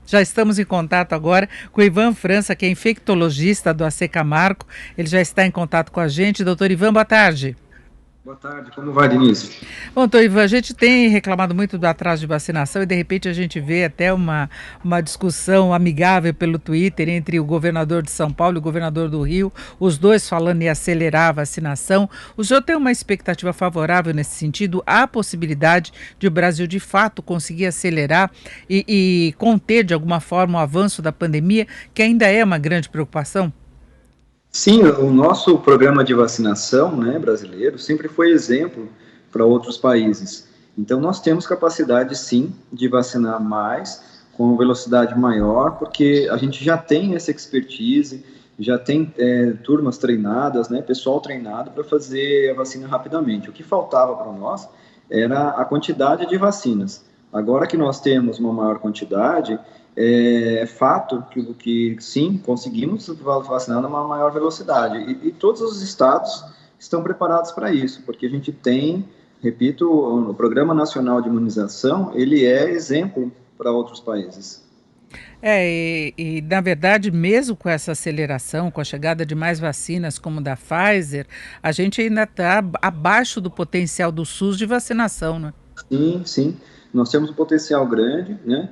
Já estamos em contato agora com o Ivan França, que é infectologista do AC Camargo. Ele já está em contato com a gente. Doutor Ivan, boa tarde. Boa tarde, como vai, Denise? Bom, doutor Ivan, a gente tem reclamado muito do atraso de vacinação e de repente a gente vê até uma discussão amigável pelo Twitter entre o governador de São Paulo e o governador do Rio, os dois falando em acelerar a vacinação. O senhor tem uma expectativa favorável nesse sentido? Há a possibilidade de o Brasil de fato conseguir acelerar e conter de alguma forma o avanço da pandemia, que ainda é uma grande preocupação? Sim, o nosso programa de vacinação, né, brasileiro, sempre foi exemplo para outros países. Então, nós temos capacidade, sim, de vacinar mais, com velocidade maior, porque a gente já tem essa expertise, já tem turmas treinadas, né, pessoal treinado para fazer a vacina rapidamente. O que faltava para nós era a quantidade de vacinas. Agora que nós temos uma maior quantidade, é fato que sim, conseguimos vacinar numa maior velocidade. E todos os estados estão preparados para isso, porque a gente tem, repito, o Programa Nacional de Imunização, ele é exemplo para outros países. Na verdade, mesmo com essa aceleração, com a chegada de mais vacinas como da Pfizer, a gente ainda está abaixo do potencial do SUS de vacinação, né? Sim, sim, nós temos um potencial grande, né?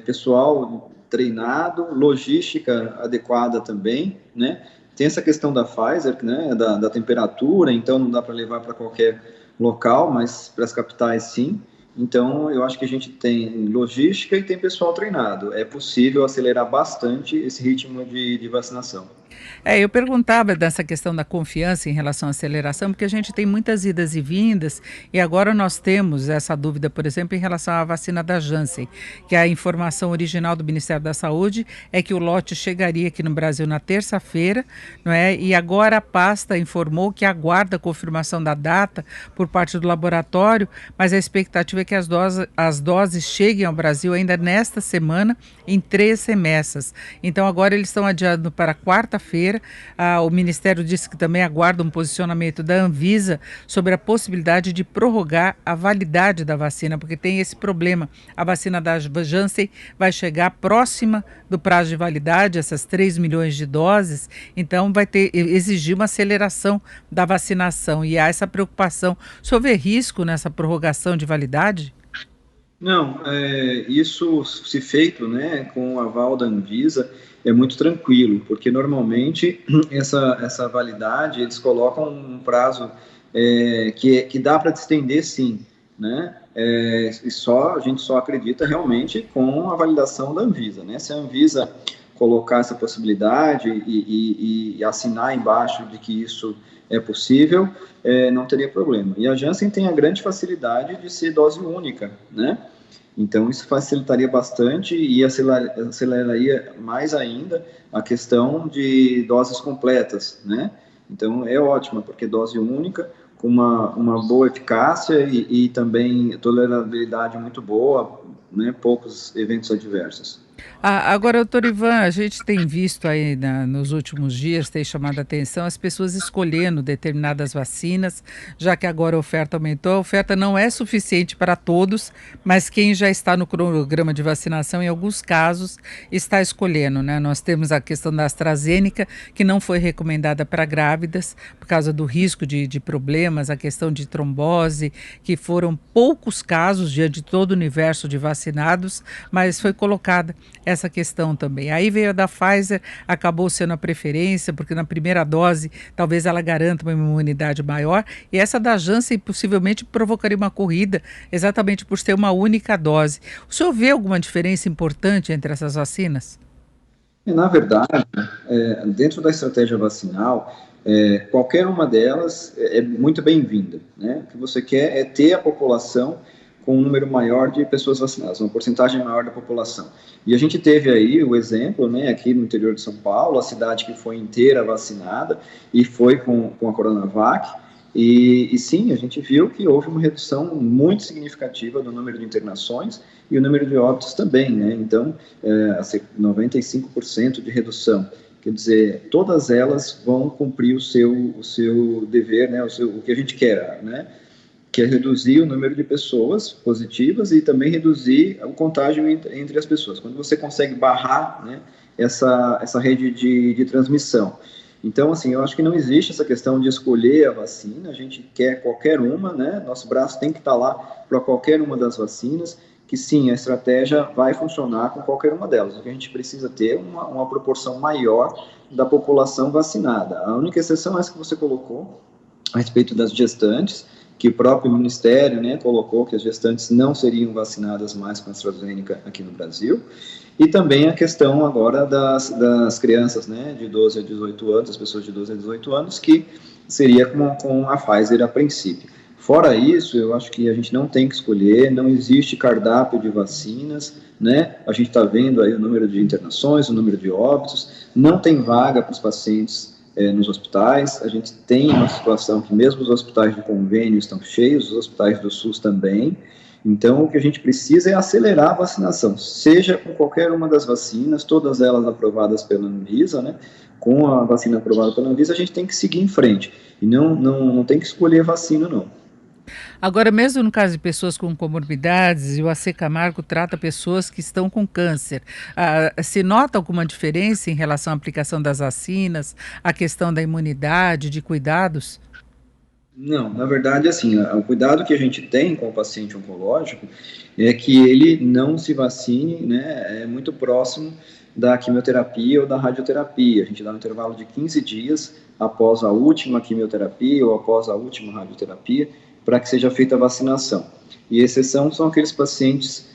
Pessoal treinado, logística adequada também, né? Tem essa questão da Pfizer, né? Da temperatura, então não dá para levar para qualquer local, mas para as capitais sim. Então eu acho que a gente tem logística e tem pessoal treinado. É possível acelerar bastante esse ritmo de vacinação. Eu perguntava dessa questão da confiança em relação à aceleração, porque a gente tem muitas idas e vindas, e agora nós temos essa dúvida, por exemplo, em relação à vacina da Janssen, que a informação original do Ministério da Saúde é que o lote chegaria aqui no Brasil na terça-feira, não é? E agora a pasta informou que aguarda a confirmação da data por parte do laboratório, mas a expectativa é que as doses cheguem ao Brasil ainda nesta semana, em 3 remessas. Então agora eles estão adiando para quarta-feira. O Ministério disse que também aguarda um posicionamento da Anvisa sobre a possibilidade de prorrogar a validade da vacina, porque tem esse problema. A vacina da Janssen vai chegar próxima do prazo de validade, essas 3 milhões de doses, então vai exigir uma aceleração da vacinação e há essa preocupação. Se houver risco nessa prorrogação de validade? Não, isso se feito, né, com o aval da Anvisa, é muito tranquilo, porque normalmente essa validade, eles colocam um prazo que dá para estender sim, né, a gente só acredita realmente com a validação da Anvisa, né, se a Anvisa colocar essa possibilidade e assinar embaixo de que isso é possível, não teria problema. E a Janssen tem a grande facilidade de ser dose única, né? Então, isso facilitaria bastante e aceleraria mais ainda a questão de doses completas, né? Então, é ótimo, porque dose única, com uma boa eficácia e também tolerabilidade muito boa, né? Poucos eventos adversos. Agora, doutor Ivan, a gente tem visto aí nos últimos dias, tem chamado a atenção as pessoas escolhendo determinadas vacinas, já que agora a oferta aumentou. A oferta não é suficiente para todos, mas quem já está no programa de vacinação, em alguns casos, está escolhendo, né? Nós temos a questão da AstraZeneca, que não foi recomendada para grávidas, por causa do risco de problemas, a questão de trombose, que foram poucos casos diante de todo o universo de vacinados, mas foi colocada essa questão também. Aí veio a da Pfizer, acabou sendo a preferência, porque na primeira dose talvez ela garanta uma imunidade maior, e essa da Janssen possivelmente provocaria uma corrida, exatamente por ser uma única dose. O senhor vê alguma diferença importante entre essas vacinas? Na verdade, dentro da estratégia vacinal, qualquer uma delas é muito bem-vinda, né? O que você quer é ter a população com um número maior de pessoas vacinadas, uma porcentagem maior da população. E a gente teve aí o exemplo, né, aqui no interior de São Paulo, a cidade que foi inteira vacinada e foi com a Coronavac, e sim, a gente viu que houve uma redução muito significativa do número de internações e o número de óbitos também, né? Então, 95% de redução. Quer dizer, todas elas vão cumprir o seu dever, né? O que a gente quer, né? que é reduzir o número de pessoas positivas e também reduzir o contágio entre as pessoas. Quando você consegue barrar, né, essa rede de transmissão. Então, assim, eu acho que não existe essa questão de escolher a vacina, a gente quer qualquer uma, né, nosso braço tem que estar lá para qualquer uma das vacinas, que sim, a estratégia vai funcionar com qualquer uma delas. O que a gente precisa ter uma proporção maior da população vacinada. A única exceção é essa que você colocou, a respeito das gestantes, que o próprio Ministério, né, colocou que as gestantes não seriam vacinadas mais com a AstraZeneca aqui no Brasil, e também a questão agora das crianças, né, de 12 a 18 anos, as pessoas de 12 a 18 anos, que seria com a Pfizer a princípio. Fora isso, eu acho que a gente não tem que escolher, não existe cardápio de vacinas, né, a gente está vendo aí o número de internações, o número de óbitos, não tem vaga para os pacientes nos hospitais, a gente tem uma situação que mesmo os hospitais de convênio estão cheios, os hospitais do SUS também, então o que a gente precisa é acelerar a vacinação, seja com qualquer uma das vacinas, todas elas aprovadas pela Anvisa, né, com a vacina aprovada pela Anvisa, a gente tem que seguir em frente, e não tem que escolher vacina, não. Agora, mesmo no caso de pessoas com comorbidades, e o AC Camargo trata pessoas que estão com câncer, se nota alguma diferença em relação à aplicação das vacinas, a questão da imunidade, de cuidados? Não, na verdade, assim, o cuidado que a gente tem com o paciente oncológico é que ele não se vacine, né, é muito próximo da quimioterapia ou da radioterapia. A gente dá um intervalo de 15 dias após a última quimioterapia ou após a última radioterapia para que seja feita a vacinação. E exceção são aqueles pacientes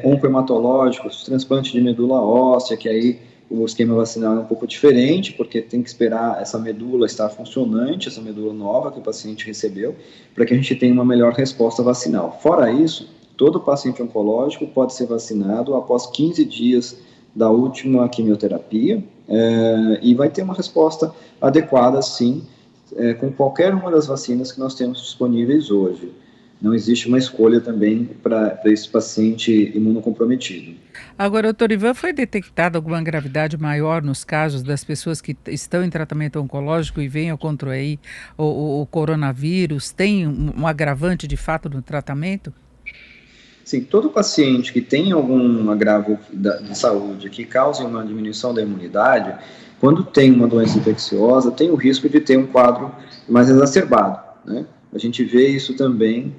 oncohematológicos, transplante de medula óssea, que aí o esquema vacinal é um pouco diferente, porque tem que esperar essa medula estar funcionante, essa medula nova que o paciente recebeu, para que a gente tenha uma melhor resposta vacinal. Fora isso, todo paciente oncológico pode ser vacinado após 15 dias da última quimioterapia e vai ter uma resposta adequada, sim, com qualquer uma das vacinas que nós temos disponíveis hoje. Não existe uma escolha também para esse paciente imunocomprometido. Agora, doutor Ivan, foi detectada alguma gravidade maior nos casos das pessoas que estão em tratamento oncológico e venham contrair o coronavírus? Tem um agravante de fato no tratamento? Sim, todo paciente que tem algum agravo de saúde que cause uma diminuição da imunidade, quando tem uma doença infecciosa, tem o risco de ter um quadro mais exacerbado, né? A gente vê isso também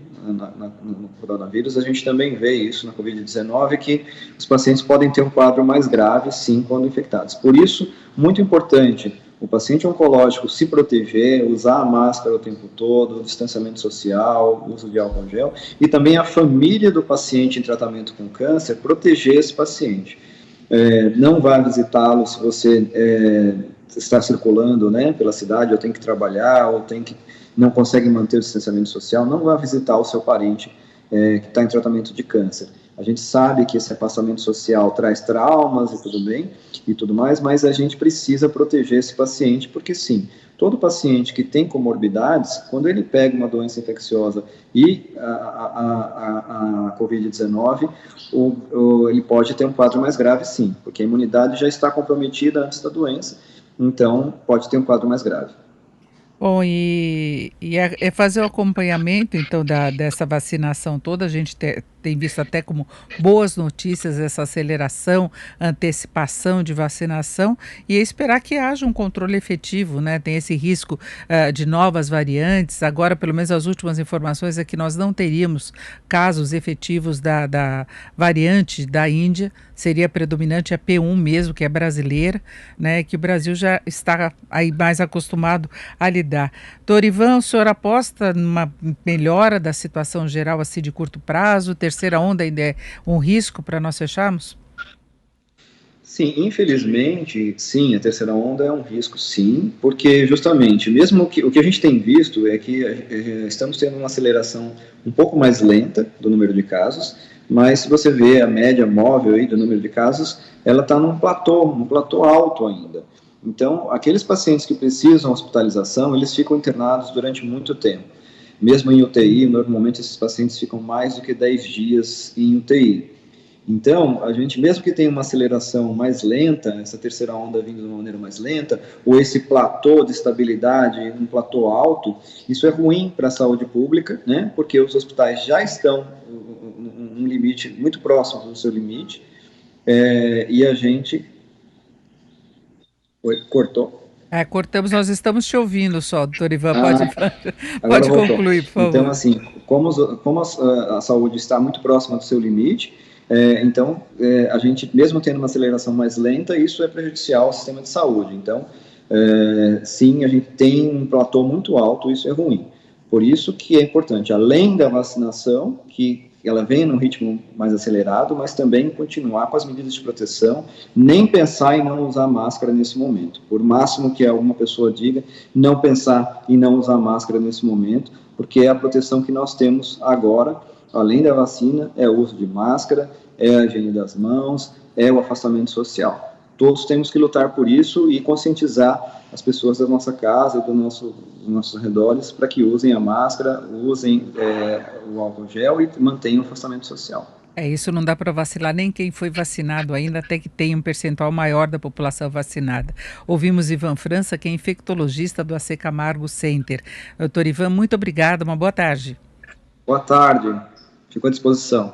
no coronavírus, a gente também vê isso na Covid-19, que os pacientes podem ter um quadro mais grave, sim, quando infectados. Por isso, muito importante, o paciente oncológico se proteger, usar a máscara o tempo todo, o distanciamento social, o uso de álcool gel, e também a família do paciente em tratamento com câncer, proteger esse paciente. Não vá visitá-lo se você está circulando, né, pela cidade, ou tem que trabalhar, ou não consegue manter o distanciamento social, não vá visitar o seu parente que está em tratamento de câncer. A gente sabe que esse afastamento social traz traumas e tudo bem, e tudo mais, mas a gente precisa proteger esse paciente, porque sim, todo paciente que tem comorbidades, quando ele pega uma doença infecciosa e a Covid-19, ele pode ter um quadro mais grave, sim, porque a imunidade já está comprometida antes da doença, então pode ter um quadro mais grave. Bom, é fazer o acompanhamento, então, dessa vacinação toda. A gente tem visto até como boas notícias essa aceleração, antecipação de vacinação, e esperar que haja um controle efetivo, né? Tem esse risco de novas variantes. Agora, pelo menos as últimas informações é que nós não teríamos casos efetivos da variante da Índia, seria predominante a P1 mesmo, que é brasileira, né? Que o Brasil já está aí mais acostumado a lidar. Doutor Ivan, o senhor aposta numa melhora da situação geral assim de curto prazo? Terceira onda ainda é um risco para nós fecharmos? Sim, infelizmente, sim, a terceira onda é um risco, sim, porque justamente, mesmo que o que a gente tem visto é que estamos tendo uma aceleração um pouco mais lenta do número de casos, mas se você vê a média móvel aí do número de casos, ela está num platô alto ainda. Então, aqueles pacientes que precisam de hospitalização, eles ficam internados durante muito tempo. Mesmo em UTI, normalmente esses pacientes ficam mais do que 10 dias em UTI. Então, a gente, mesmo que tenha uma aceleração mais lenta, essa terceira onda vindo de uma maneira mais lenta, ou esse platô de estabilidade, um platô alto, isso é ruim para a saúde pública, né? Porque os hospitais já estão um limite muito próximo do seu limite, e a gente. Oi, cortou? Cortamos, nós estamos te ouvindo só, doutor Ivan, Ah, agora pode voltou. concluir, por Então, favor. assim, como a saúde está muito próxima do seu limite, então, a gente, mesmo tendo uma aceleração mais lenta, isso é prejudicial ao sistema de saúde. Então, sim, a gente tem um platô muito alto, isso é ruim. Por isso que é importante, além da vacinação, que ela venha num ritmo mais acelerado, mas também continuar com as medidas de proteção, nem pensar em não usar máscara nesse momento. Por máximo que alguma pessoa diga, não pensar em não usar máscara nesse momento, porque é a proteção que nós temos agora, além da vacina, é o uso de máscara, é a higiene das mãos, é o afastamento social. Todos temos que lutar por isso e conscientizar as pessoas da nossa casa e dos nossos arredores para que usem a máscara, usem o álcool gel e mantenham o afastamento social. Isso não dá para vacilar nem quem foi vacinado ainda, até que tenha um percentual maior da população vacinada. Ouvimos Ivan França, que é infectologista do AC Camargo Center. Doutor Ivan, muito obrigada, uma boa tarde. Boa tarde, fico à disposição.